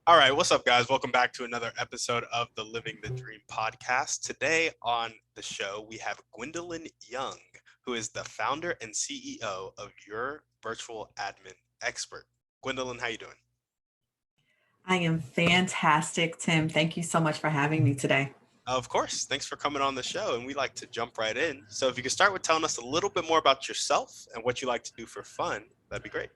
All right, what's up, guys? Welcome back to another episode of the Living the Dream podcast. Today on the show, we have Gwendolyn Young, who is the founder and CEO of Your Virtual Admin Expert. Gwendolyn, how you doing? I am fantastic, Tim. Thank you so much for having me today. Of course. Thanks for coming on the show, and we like to jump right in. So if you could start with telling us a little bit more about yourself and what you like to do for fun, that'd be great.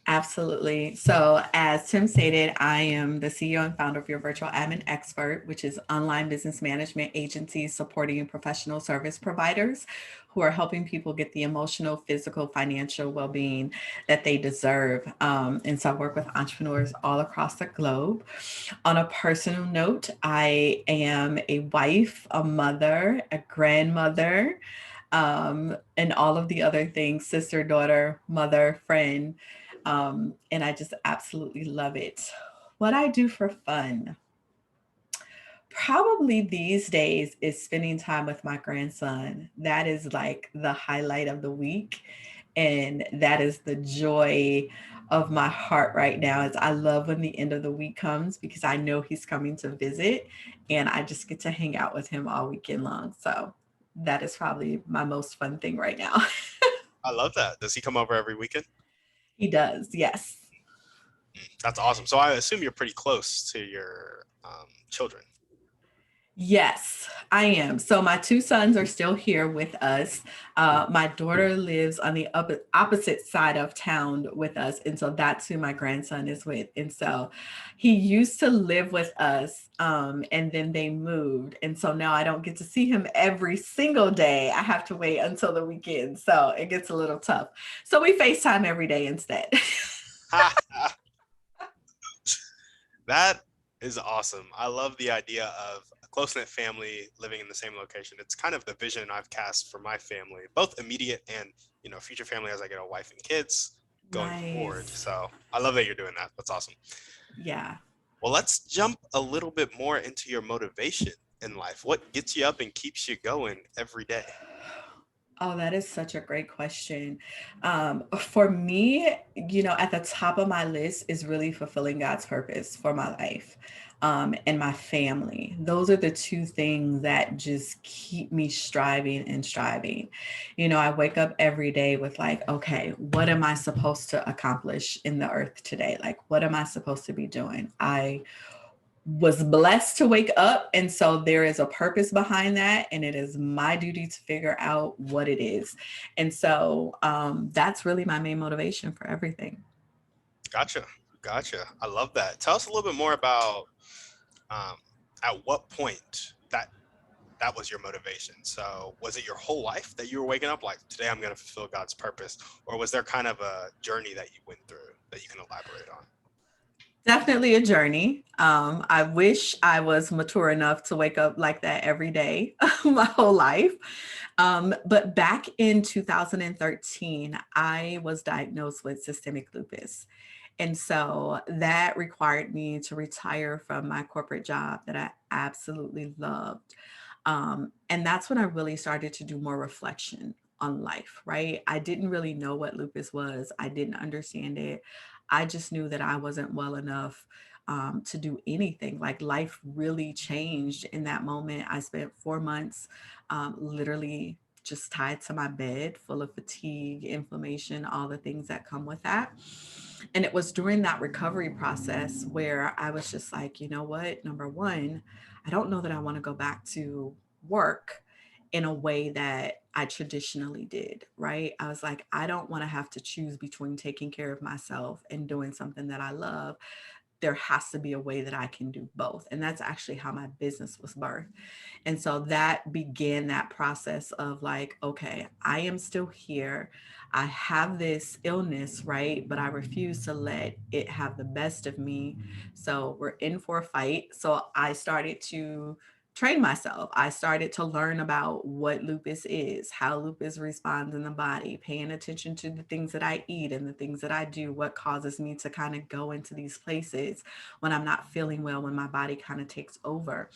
Absolutely. So, as Tim stated, I am the CEO and founder of Your Virtual Admin Expert, which is online business management agencies supporting professional service providers who are helping people get the emotional, physical, financial well being that they deserve. And so, I work with entrepreneurs all across the globe. On a personal note, I am a wife, a mother, a grandmother, and all of the other things sister, daughter, mother, friend. And I just absolutely love it. What I do for fun, probably these days, is spending time with my grandson. That is like the highlight of the week. And that is the joy of my heart right now. Is I love when the end of the week comes because I know he's coming to visit and I just get to hang out with him all weekend long. So that is probably my most fun thing right now. I love that. Does he come over every weekend? He does, yes. That's awesome. So I assume you're pretty close to your children. Yes, I am. So my two sons are still here with us. My daughter lives on the opposite side of town with us. And so that's who my grandson is with. And so he used to live with us and then they moved. And so now I don't get to see him every single day. I have to wait until the weekend. So it gets a little tough. So we FaceTime every day instead. That is awesome. I love the idea of a close-knit family living in the same location. It's kind of the vision I've cast for my family, both immediate and, future family as I get a wife and kids going forward. Nice. So I love that you're doing that. That's awesome. Yeah. Well, let's jump a little bit more into your motivation in life. What gets you up and keeps you going every day? Oh, that is such a great question. For me, at the top of my list is really fulfilling God's purpose for my life, and my family. Those are the two things that just keep me striving and striving. I wake up every day with like, okay, what am I supposed to accomplish in the earth today? Like, what am I supposed to be doing? I was blessed to wake up. And so there is a purpose behind that. And it is my duty to figure out what it is. And so that's really my main motivation for everything. Gotcha. Gotcha. I love that. Tell us a little bit more about um, at what point that was your motivation. So was it your whole life that you were waking up like, today I'm going to fulfill God's purpose? Or was there kind of a journey that you went through that you can elaborate on? Definitely a journey. I wish I was mature enough to wake up like that every day, my whole life. But back in 2013, I was diagnosed with systemic lupus. And so that required me to retire from my corporate job that I absolutely loved. And that's when I really started to do more reflection on life, right? I didn't really know what lupus was, I didn't understand it. I just knew that I wasn't well enough to do anything. Like life really changed in that moment. I spent 4 months literally just tied to my bed, full of fatigue, inflammation, all the things that come with that. And it was during that recovery process where I was just like, you know what? Number one, I don't know that I want to go back to work in a way that I traditionally did, right? I was like, I don't want to have to choose between taking care of myself and doing something that I love. There has to be a way that I can do both. And that's actually how my business was birthed. And so that began that process of like, okay, I am still here. I have this illness, right? But I refuse to let it have the best of me. So we're in for a fight. So I started to train myself. I started to learn about what lupus is, how lupus responds in the body, paying attention to the things that I eat and the things that I do, what causes me to kind of go into these places when I'm not feeling well, when my body kind of takes over.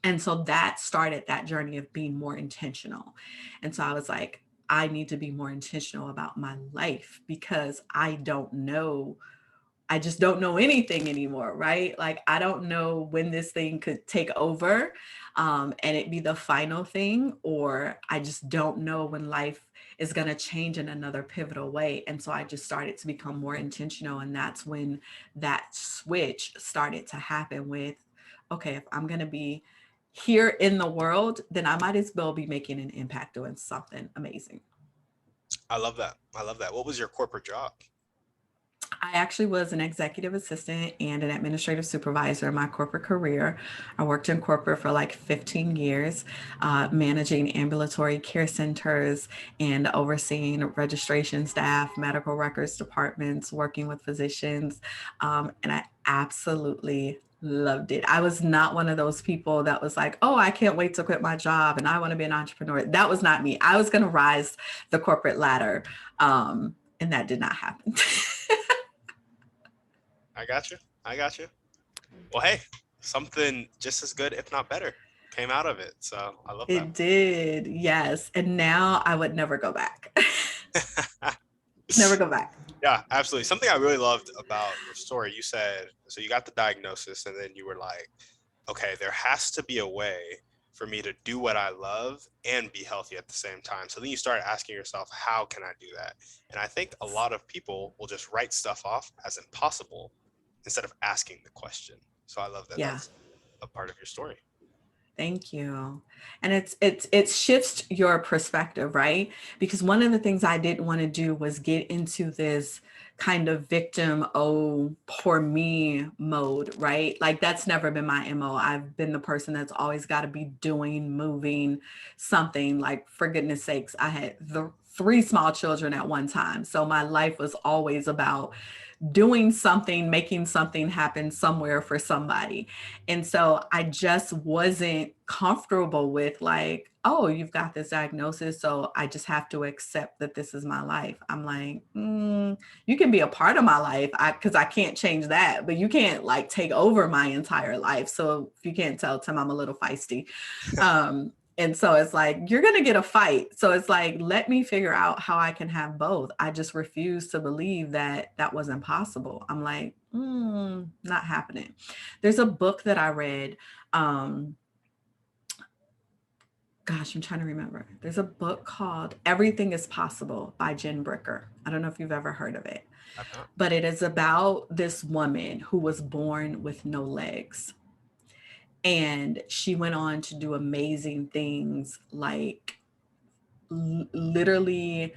And so that started that journey of being more intentional. And so I was like, I need to be more intentional about my life because I don't know I just don't know anything anymore, right? Like, I don't know when this thing could take over and it be the final thing, or I just don't know when life is going to change in another pivotal way. And so I just started to become more intentional. And that's when that switch started to happen with, okay, if I'm going to be here in the world, then I might as well be making an impact doing something amazing. I love that. I love that. What was your corporate job? I actually was an executive assistant and an administrative supervisor in my corporate career. I worked in corporate for like 15 years, managing ambulatory care centers and overseeing registration staff, medical records departments, working with physicians. And I absolutely loved it. I was not one of those people that was like, oh, I can't wait to quit my job and I want to be an entrepreneur. That was not me. I was going to rise the corporate ladder. And that did not happen. I got you. I got you. Well, hey, something just as good, if not better, came out of it. So I love It did, yes. And now I would never go back. that. Never go back. Yeah, absolutely. Something I really loved about your story, you said, so you got the diagnosis and then you were like, okay, there has to be a way for me to do what I love and be healthy at the same time. So then you start asking yourself, how can I do that? And I think a lot of people will just write stuff off as impossible instead of asking the question. So I love that Yeah. that's a part of your story. Thank you. And it shifts your perspective, right? Because one of the things I didn't want to do was get into this kind of victim, oh, poor me mode, right? Like that's never been my MO. I've been the person that's always got to be doing, moving something. Like for goodness sakes, I had three small children at one time. So my life was always about doing something, making something happen somewhere for somebody. And so I just wasn't comfortable with like, oh, you've got this diagnosis, so I just have to accept that this is my life. I'm like, you can be a part of my life because I can't change that, but you can't like take over my entire life. So if you can't tell, Tim, I'm a little feisty. And so it's like, you're going to get a fight. So it's like, let me figure out how I can have both. I just refuse to believe that that wasn't possible. I'm like, not happening. There's a book that I read. Gosh, I'm trying to remember. There's a book called Everything is Possible by Jen Bricker. I don't know if you've ever heard of it, but it is about this woman who was born with no legs. And she went on to do amazing things like literally,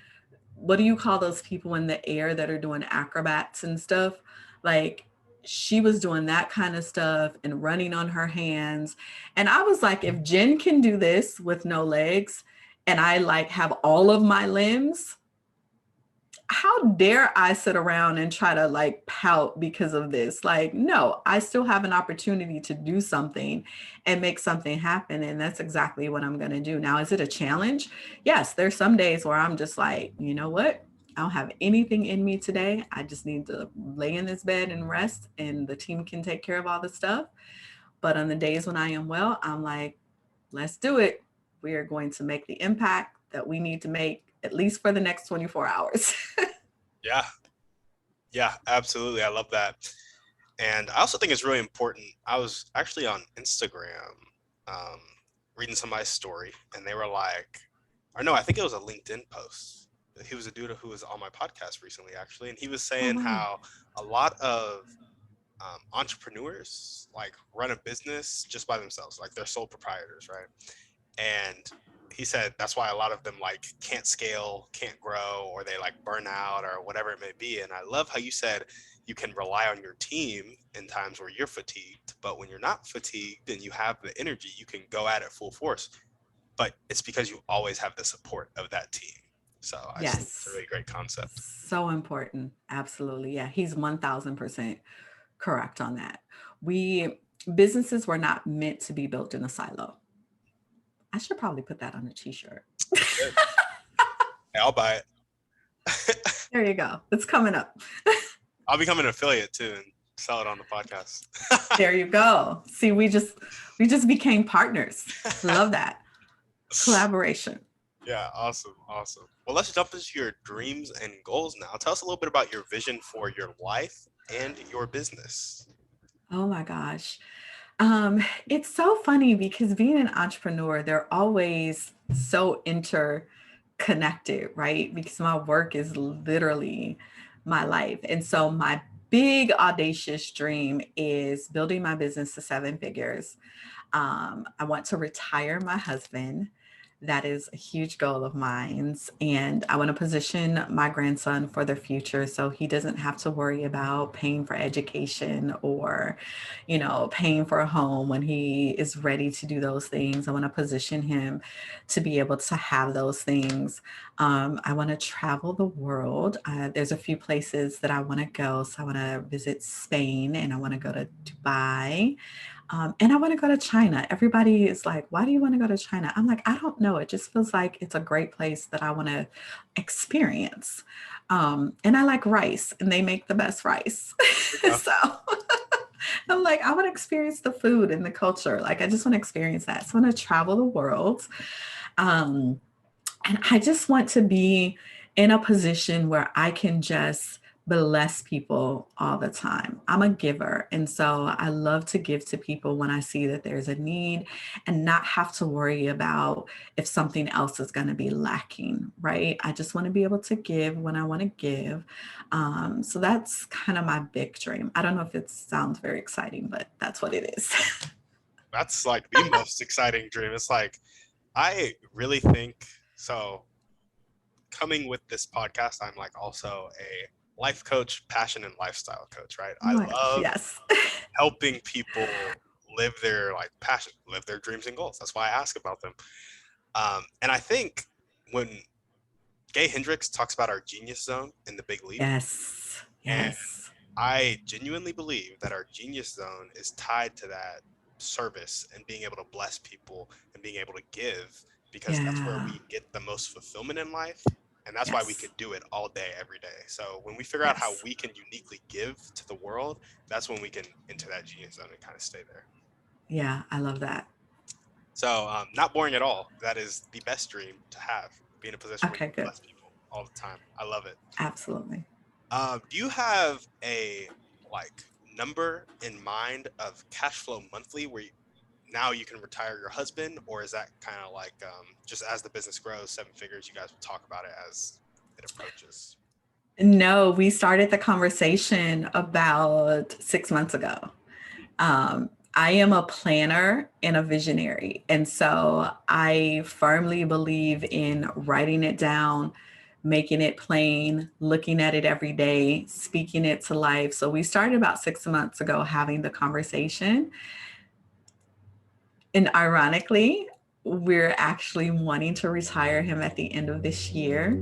what do you call those people in the air that are doing acrobats and stuff? Like she was doing that kind of stuff and running on her hands. And I was like, if Jen can do this with no legs and I like have all of my limbs, how dare I sit around and try to like pout because of this? Like, no, I still have an opportunity to do something and make something happen. And that's exactly what I'm going to do. Now, is it a challenge? Yes, there's some days where I'm just like, you know what? I don't have anything in me today. I just need to lay in this bed and rest, and the team can take care of all the stuff. But on the days when I am well, I'm like, let's do it. We are going to make the impact that we need to make at least for the next 24 hours. Yeah. Yeah, absolutely. I love that. And I also think it's really important. I was actually on Instagram reading somebody's story, and they were like, or no, I think it was a LinkedIn post. He was a dude who was on my podcast recently, actually. And he was saying how a lot of entrepreneurs like run a business just by themselves, like they're sole proprietors, right? And he said that's why a lot of them like can't scale, can't grow, or they like burn out or whatever it may be. And I love how you said you can rely on your team in times where you're fatigued, but when you're not fatigued and you have the energy, you can go at it full force. But it's because you always have the support of that team. So I just think it's a Yes. really great concept. So important. Absolutely. Yeah. He's 1000% correct on that. Businesses were not meant to be built in a silo. I should probably put that on a t-shirt. Hey, I'll buy it. There you go. It's coming up. I'll become an affiliate too and sell it on the podcast. There you go. See, we just became partners. Love that. Collaboration. Yeah, awesome. Well, let's jump into your dreams and goals now. Tell us a little bit about your vision for your life and your business? Oh my gosh. It's so funny because being an entrepreneur, they're always so interconnected, right? Because my work is literally my life. And so my big audacious dream is building my business to 7 figures. I want to retire my husband. That is a huge goal of mine. And I want to position my grandson for the future so he doesn't have to worry about paying for education or, paying for a home when he is ready to do those things. I want to position him to be able to have those things. I want to travel the world. There's a few places that I want to go. So I want to visit Spain and I want to go to Dubai. And I want to go to China. Everybody is like, why do you want to go to China? I'm like, I don't know. It just feels like it's a great place that I want to experience. And I like rice and they make the best rice. So I'm like, I want to experience the food and the culture. Like, I just want to experience that. So I want to travel the world. And I just want to be in a position where I can just bless people all the time. I'm a giver. And so I love to give to people when I see that there's a need and not have to worry about if something else is going to be lacking, right? I just want to be able to give when I want to give. So that's kind of my big dream. I don't know if it sounds very exciting, but that's what it is. That's like the most exciting dream. It's like, I really think so. Coming with this podcast, I'm like also a life coach, passion and lifestyle coach, right? Oh I my gosh, love yes. helping people live their like passion, live their dreams and goals. That's why I ask about them. And I think when Gay Hendricks talks about our genius zone in The Big Leap, Yes. and Yes. I genuinely believe that our genius zone is tied to that service and being able to bless people and being able to give, because that's where Yeah. we get the most fulfillment in life. And that's why we Yes. could do it all day, every day. So when we figure out how Yes. we can uniquely give to the world, that's when we can enter that genius zone and kind of stay there. Yeah, I love that. So not boring at all. That is the best dream to have, be in a position where you Okay, can good. bless people all the time. I love it. Absolutely. Do you have a like number in mind of cash flow monthly where now you can retire your husband, or is that kind of like just as the business grows, 7 figures, you guys will talk about it as it approaches? No, we started the conversation about 6 months ago. I am a planner and a visionary. And so I firmly believe in writing it down, making it plain, looking at it every day, speaking it to life. So we started about 6 months ago having the conversation. And ironically, we're actually wanting to retire him at the end of this year,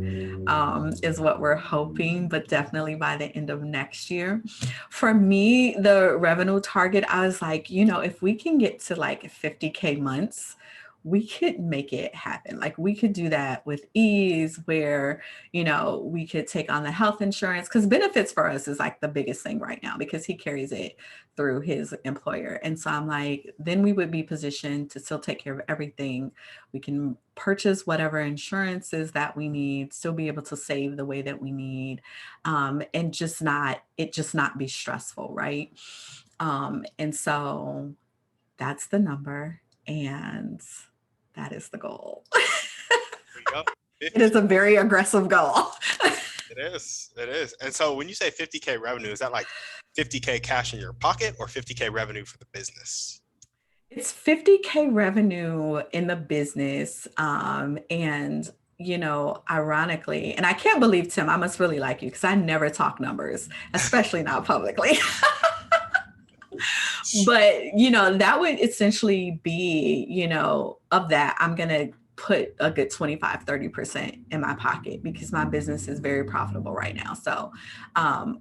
is what we're hoping, but definitely by the end of next year. For me, the revenue target, I was like, if we can get to like 50K months, we could make it happen. Like we could do that with ease where, we could take on the health insurance because benefits for us is like the biggest thing right now because he carries it through his employer. And so I'm like, then we would be positioned to still take care of everything. We can purchase whatever insurances that we need, still be able to save the way that we need, and just not be stressful, right? And so that's the number, and that is the goal. There you go. It is 50. a very aggressive goal. It is. It is. And so when you say 50K revenue, is that like 50K cash in your pocket or 50K revenue for the business? It's 50K revenue in the business. And, ironically, and I can't believe, Tim, I must really like you because I never talk numbers, especially not publicly. But, that would essentially be, of that, I'm going to put a good 25-30% in my pocket because my business is very profitable right now. So I'm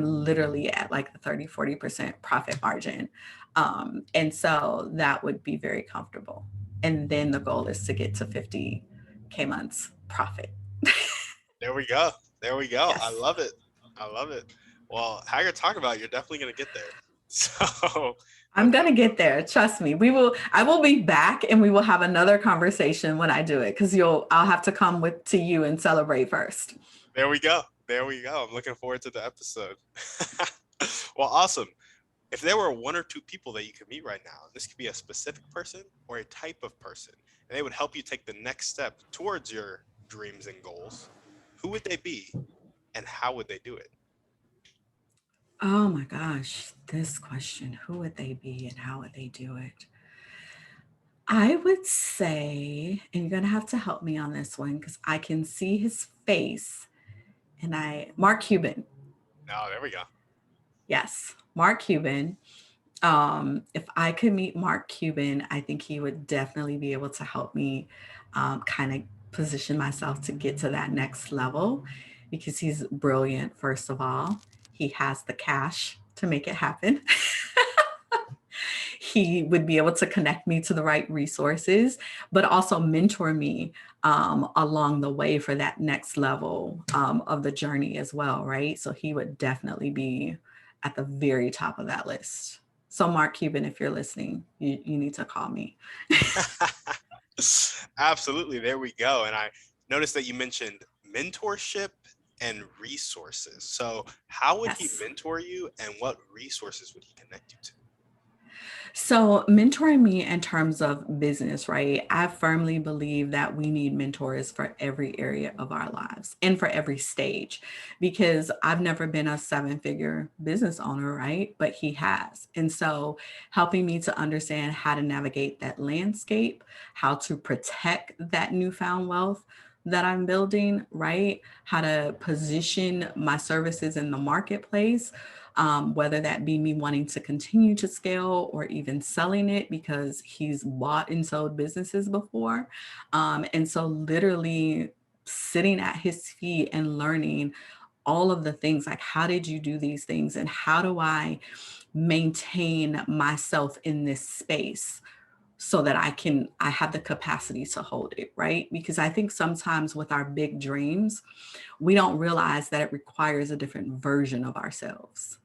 literally at like the 30-40% profit margin. And so that would be very comfortable. And then the goal is to get to 50K months profit. There we go. There we go. I Yes. love it. I love it. Well, how you're talking about, you're definitely going to get there. So I'm going to get there. Trust me. I will be back and we will have another conversation when I do it because I'll have to come to you and celebrate first. there we go. There we go. I'm looking forward to the episode. Well, awesome. If there were one or two people that you could meet right now, this could be a specific person or a type of person, and they would help you take the next step towards your dreams and goals, who would they be and how would they do it? Oh my gosh, this question, who would they be and how would they do it? I would say, and you're going to have to help me on this one because I can see his face Mark Cuban. Oh, there we go. Yes, Mark Cuban. If I could meet Mark Cuban, I think he would definitely be able to help me kind of position myself to get to that next level because he's brilliant, first of all. He has the cash to make it happen. He would be able to connect me to the right resources, but also mentor me along the way for that next level of the journey as well, right? So he would definitely be at the very top of that list. So Mark Cuban, if you're listening, you need to call me. Absolutely. There we go. And I noticed that you mentioned mentorship and resources. So how would he Yes. mentor you and what resources would he connect you to? So, mentoring me in terms of business, right? I firmly believe that we need mentors for every area of our lives and for every stage because I've never been a seven-figure business owner, right? But he has. And so, helping me to understand how to navigate that landscape, how to protect that newfound wealth that I'm building, right? How to position my services in the marketplace, whether that be me wanting to continue to scale or even selling it because he's bought and sold businesses before. And so literally sitting at his feet and learning all of the things like, how did you do these things? And how do I maintain myself in this space? So that I have the capacity to hold it, right? Because I think sometimes with our big dreams, we don't realize that it requires a different version of ourselves.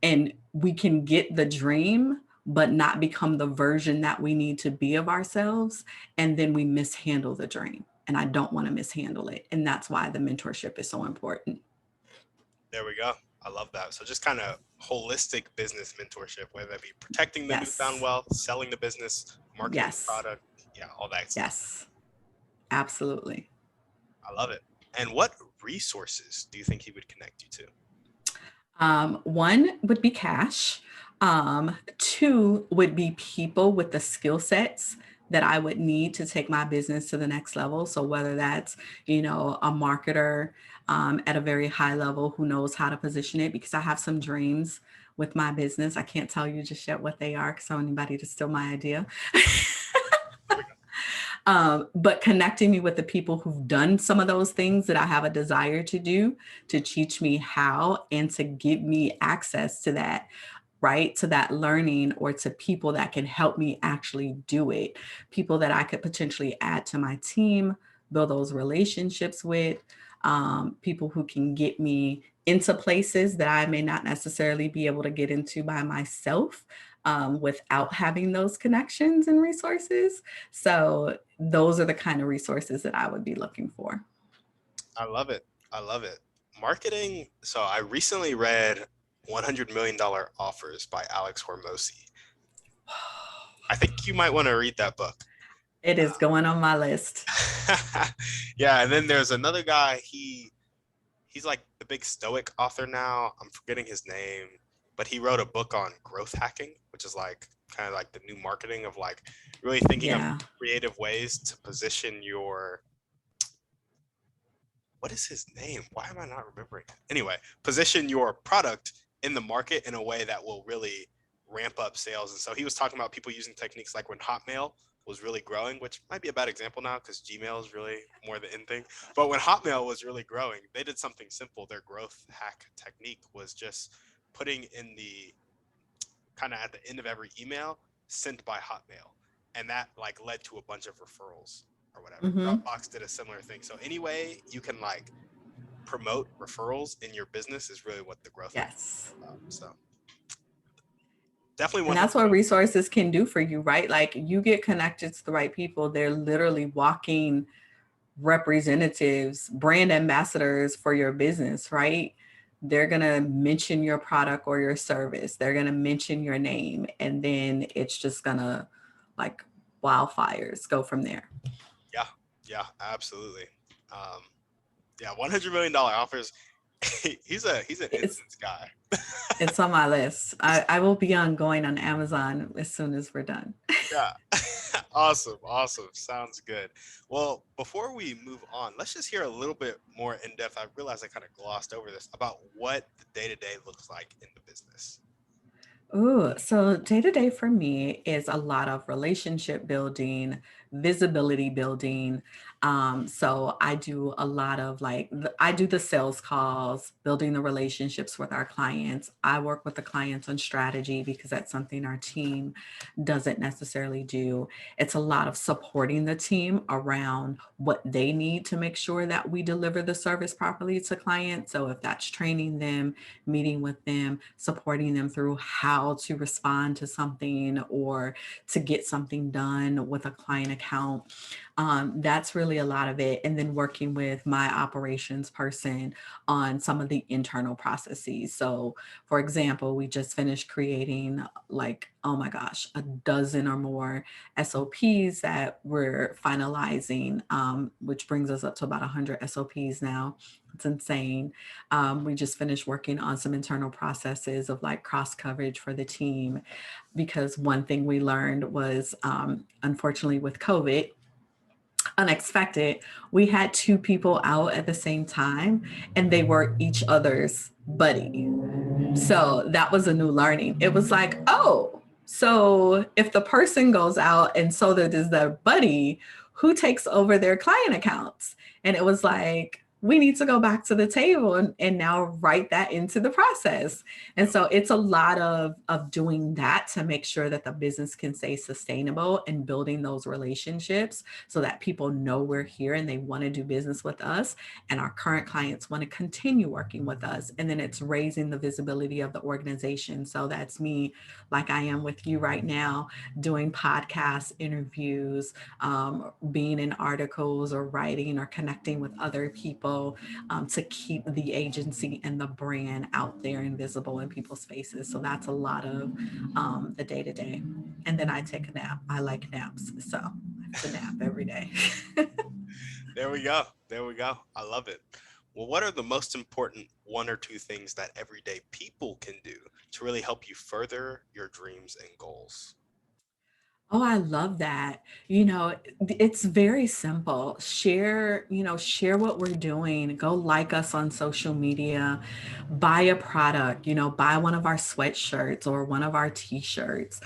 And we can get the dream, but not become the version that we need to be of ourselves. And then we mishandle the dream. And I don't want to mishandle it. And that's why the mentorship is so important. There we go. I love that. So just kind of holistic business mentorship, whether that be protecting the newfound Yes. wealth, selling the business, marketing the Yes. product. Yeah, all that stuff. Yes. Absolutely. I love it. And what resources do you think he would connect you to? One would be cash. Two would be people with the skill sets that I would need to take my business to the next level. So whether that's, a marketer at a very high level who knows how to position it, because I have some dreams with my business. I can't tell you just yet what they are because I don't want anybody to steal my idea. But connecting me with the people who've done some of those things that I have a desire to do, to teach me how and to give me access to that, right? To that learning or to people that can help me actually do it. People that I could potentially add to my team, build those relationships with, people who can get me into places that I may not necessarily be able to get into by myself. Without having those connections and resources. So those are the kind of resources that I would be looking for. I love it. I love it. Marketing. So I recently read $100 million Offers by Alex Hormozy. I think you might want to read that book. It is going on my list. Yeah, and then there's another guy. He's like the big Stoic author now. I'm forgetting his name, but he wrote a book on growth hacking, which is like kind of like the new marketing of like really thinking of creative ways to position your, what is his name? Why am I not remembering it? Anyway, position your product in the market in a way that will really ramp up sales. And so he was talking about people using techniques like when Hotmail was really growing, which might be a bad example now because Gmail is really more the in thing. But when Hotmail was really growing, they did something simple. Their growth hack technique was just putting in the kind of at the end of every email sent by Hotmail. And that like led to a bunch of referrals or whatever. Dropbox did a similar thing. So any way you can like promote referrals in your business is really what the growth is about. So definitely. And that's what resources can do for you, right? Like you get connected to the right people. They're literally walking representatives, brand ambassadors for your business, right? they're going to mention your product or your service. They're going to mention your name. And then it's just going to like wildfires go from there. Yeah, yeah, absolutely. Um, yeah, $100 million offers. He's an It's instance guy. it's on my list. I will be on going on Amazon as soon as we're done. Yeah. Awesome. Awesome. Sounds good. Well, before we move on, let's just hear a little bit more in depth. I realized I kind of glossed over this about what the day to day looks like in the business. Ooh, so day to day for me is a lot of relationship building, visibility building. So I do a lot of I do the sales calls, building the relationships with our clients. I work with the clients on strategy because that's something our team doesn't necessarily do. It's a lot of supporting the team around what they need to make sure that we deliver the service properly to clients. So if that's training them, meeting with them, supporting them through how to respond to something or to get something done with a client account. That's really a lot of it. And then working with my operations person on some of the internal processes. So, for example, we just finished creating oh my gosh, a dozen or more SOPs that we're finalizing, which brings us up to about 100 SOPs now. It's insane. We just finished working on some internal processes of like cross coverage for the team, because one thing we learned was, unfortunately, with COVID, unexpected, we had two people out at the same time and they were each other's buddy. So that was a new learning. It was like, oh, so if the person goes out and so that is their buddy, who takes over their client accounts? And it was like, we need to go back to the table and now write that into the process. And so it's a lot of doing that to make sure that the business can stay sustainable and building those relationships so that people know we're here and they want to do business with us and our current clients want to continue working with us. And then it's raising the visibility of the organization. So that's me, like I am with you right now, doing podcast interviews, being in articles or writing or connecting with other people, to keep the agency and the brand out there and visible in people's faces. So that's a lot of the day to day. And then I take a nap. I like naps. So I have to nap every day. There we go. There we go. I love it. Well, what are the most important one or two things that everyday people can do to really help you further your dreams and goals? Oh, I love that. It's very simple. Share what we're doing. Go like us on social media, buy a product, buy one of our sweatshirts or one of our t-shirts.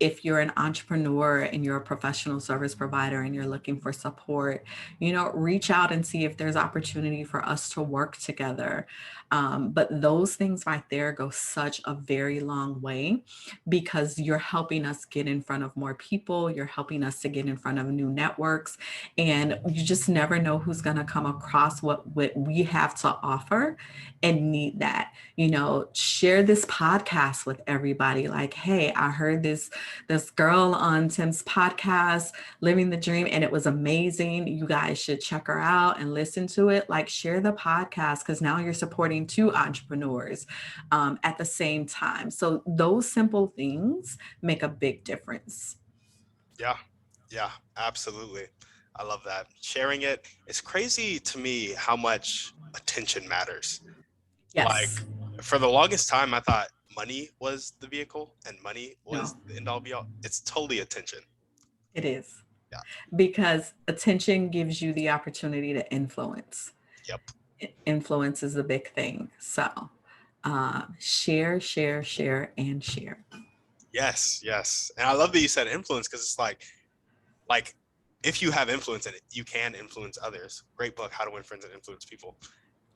If you're an entrepreneur and you're a professional service provider and you're looking for support, reach out and see if there's opportunity for us to work together. But those things right there go such a very long way because you're helping us get in front of more people. You're helping us to get in front of new networks. And you just never know who's going to come across what we have to offer and need that. Share this podcast with everybody. Like, hey, I heard this girl on Tim's podcast, Living the Dream, and it was amazing. You guys should check her out and listen to it. Like, share the podcast because now you're supporting two entrepreneurs at the same time. So those simple things make a big difference. Yeah. Yeah, absolutely. I love that. Sharing it. It's crazy to me how much attention matters. Like, Yes. for the longest time, I thought money was the vehicle and money was No, the end all be all. It's totally attention. it is, Yeah. because attention gives you the opportunity to influence. Yep. Influence is the big thing. So share, share, share, and share. Yes. Yes. And I love that you said influence because it's like if you have influence in it, you can influence others. Great book, How to Win Friends and Influence People.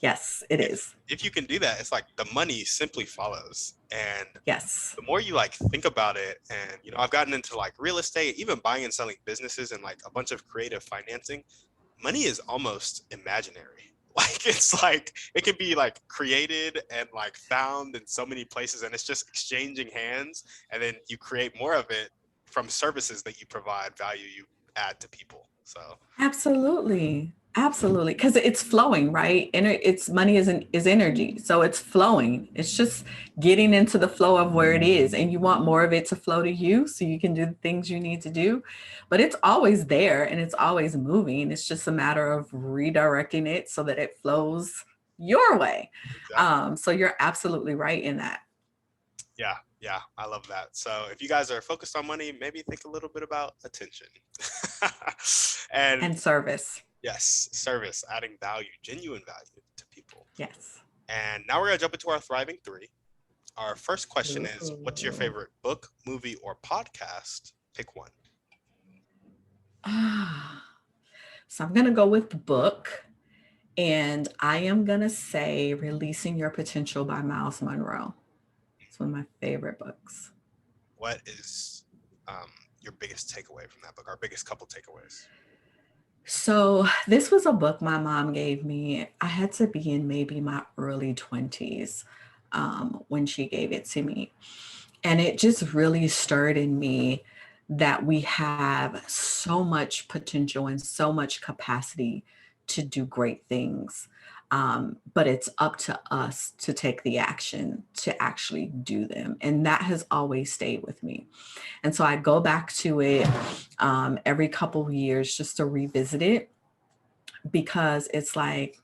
Yes, it is. If you can do that, it's like the money simply follows. And Yes. the more you like think about it, and I've gotten into like real estate, even buying and selling businesses and like a bunch of creative financing, money is almost imaginary. Like it's like it can be like created and like found in so many places, and it's just exchanging hands, and then you create more of it from services that you provide, value you add to people. So Absolutely. Absolutely. Because it's flowing, right? And it's money is energy. So it's flowing. It's just getting into the flow of where it is. And you want more of it to flow to you so you can do the things you need to do. But it's always there and it's always moving. It's just a matter of redirecting it so that it flows your way. exactly. So you're absolutely right in that. Yeah, yeah, I love that. So if you guys are focused on money, maybe think a little bit about attention. And And service. yes, service, adding value, genuine value to people. Yes. And now we're going to jump into our Thriving Three. Our first question is, what's your Ooh. favorite book, movie, or podcast? Pick one. Ah. So I'm going to go with the book. And I am going to say Releasing Your Potential by Miles Monroe. It's one of my favorite books. What is your biggest takeaway from that book? Our biggest couple takeaways? So this was a book my mom gave me. I had to be in maybe my early 20s when she gave it to me. And it just really stirred in me that we have so much potential and so much capacity to do great things. But it's up to us to take the action to actually do them. And that has always stayed with me. And so I go back to it every couple of years just to revisit it because it's like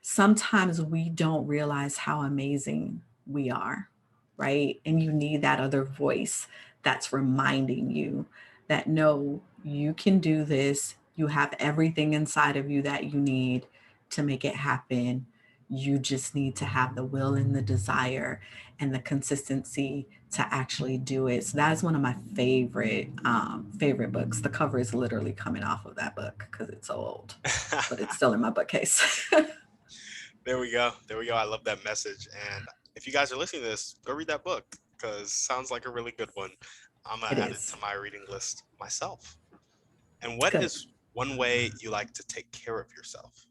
sometimes we don't realize how amazing we are, right? And you need that other voice that's reminding you that no, you can do this. You have everything inside of you that you need to make it happen. You just need to have the will and the desire and the consistency to actually do it. So that's one of my favorite books. The cover is literally coming off of that book because it's so old, but it's still in my bookcase. There we go. There we go. I love that message. And if you guys are listening to this, go read that book because sounds like a really good one. I'm gonna It add it to is. my reading list myself. And what Good. is one way you like to take care of yourself?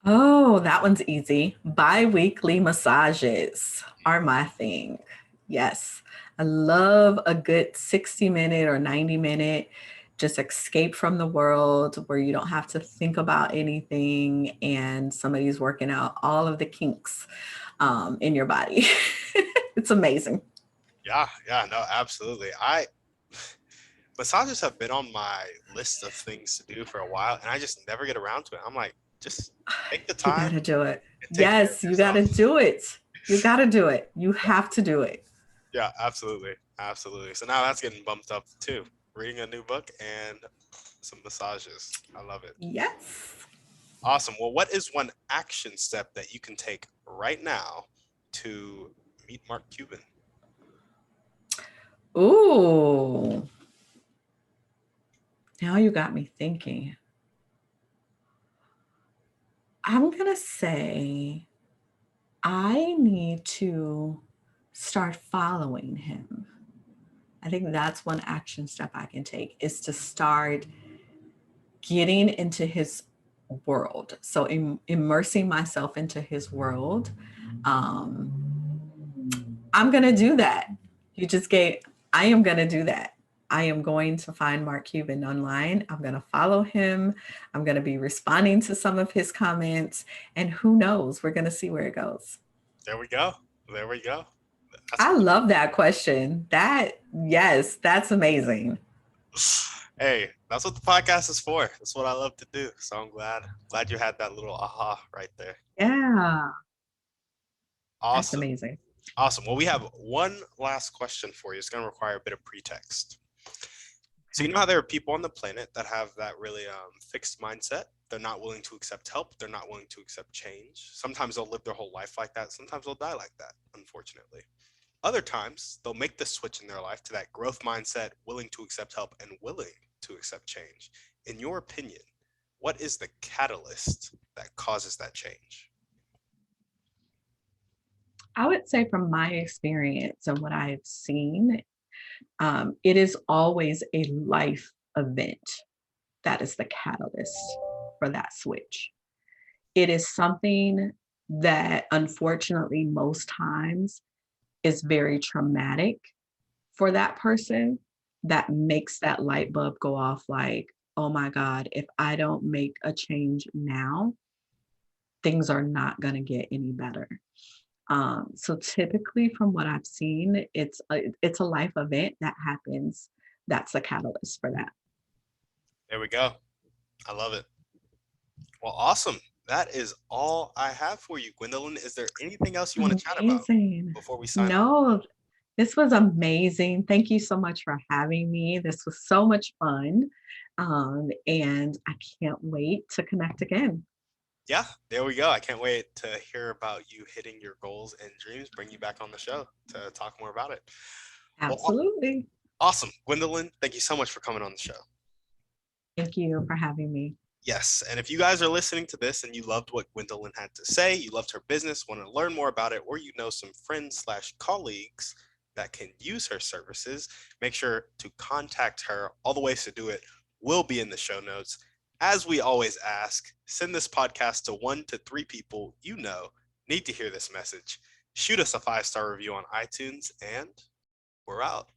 Oh, that one's easy. Bi-weekly massages are my thing. Yes. I love a good 60-minute or 90-minute just escape from the world where you don't have to think about anything and somebody's working out all of the kinks in your body. It's amazing. Yeah, yeah, no, absolutely. I massages have been on my list of things to do for a while, and I just never get around to it. I'm like, just take the You time got to do it. and take care of Yes, you got to yourself. do it. You got to do it. You have to do it. Yeah, absolutely, absolutely. So now that's getting bumped up too. Reading a new book and some massages. I love it. Yes. Awesome. Well, what is one action step that you can take right now to meet Mark Cuban? Ooh. Now you got me thinking. I'm going to say I need to start following him. I think that's one action step I can take is to start getting into his world. So immersing myself into his world. Um, I'm going to do that. You just gave, I am going to do that. I am going to find Mark Cuban online. I'm going to follow him. I'm going to be responding to some of his comments. And who knows? We're going to see where it goes. There we go. There we go. That's I love that question. Yes, that's amazing. hey, that's what the podcast is for. That's what I love to do. So I'm glad you had that little aha right there. Yeah, that's Awesome. amazing. Awesome. Well, we have one last question for you. It's going to require a bit of pretext. So you know how there are people on the planet that have that really fixed mindset? They're not willing to accept help. They're not willing to accept change. Sometimes they'll live their whole life like that. Sometimes they'll die like that, unfortunately. Other times, they'll make the switch in their life to that growth mindset, willing to accept help and willing to accept change. In your opinion, what is the catalyst that causes that change? I would say from my experience and what I've seen, it is always a life event that is the catalyst for that switch. It is something that unfortunately most times is very traumatic for that person that makes that light bulb go off like, oh my God, if I don't make a change now, things are not going to get any better. So typically from what I've seen, it's a life event that happens. That's a catalyst for that. There we go. I love it. Well, awesome. That is all I have for you, Gwendolyn. Is there anything else you want to chat about Amazing. before we sign off? No, this was amazing. Thank you so much for having me. This was so much fun. And I can't wait to connect again. Yeah, there we go. I can't wait to hear about you hitting your goals and dreams, bring you back on the show to talk more about it. Well, Absolutely. awesome. Gwendolyn, thank you so much for coming on the show. Thank you for having me. Yes, and if you guys are listening to this and you loved what Gwendolyn had to say, you loved her business, want to learn more about it, or you know some friends/colleagues that can use her services, make sure to contact her. All the ways to do it will be in the show notes. As we always ask, send this podcast to 1 to 3 people you know need to hear this message. Shoot us a 5-star review on iTunes, and we're out.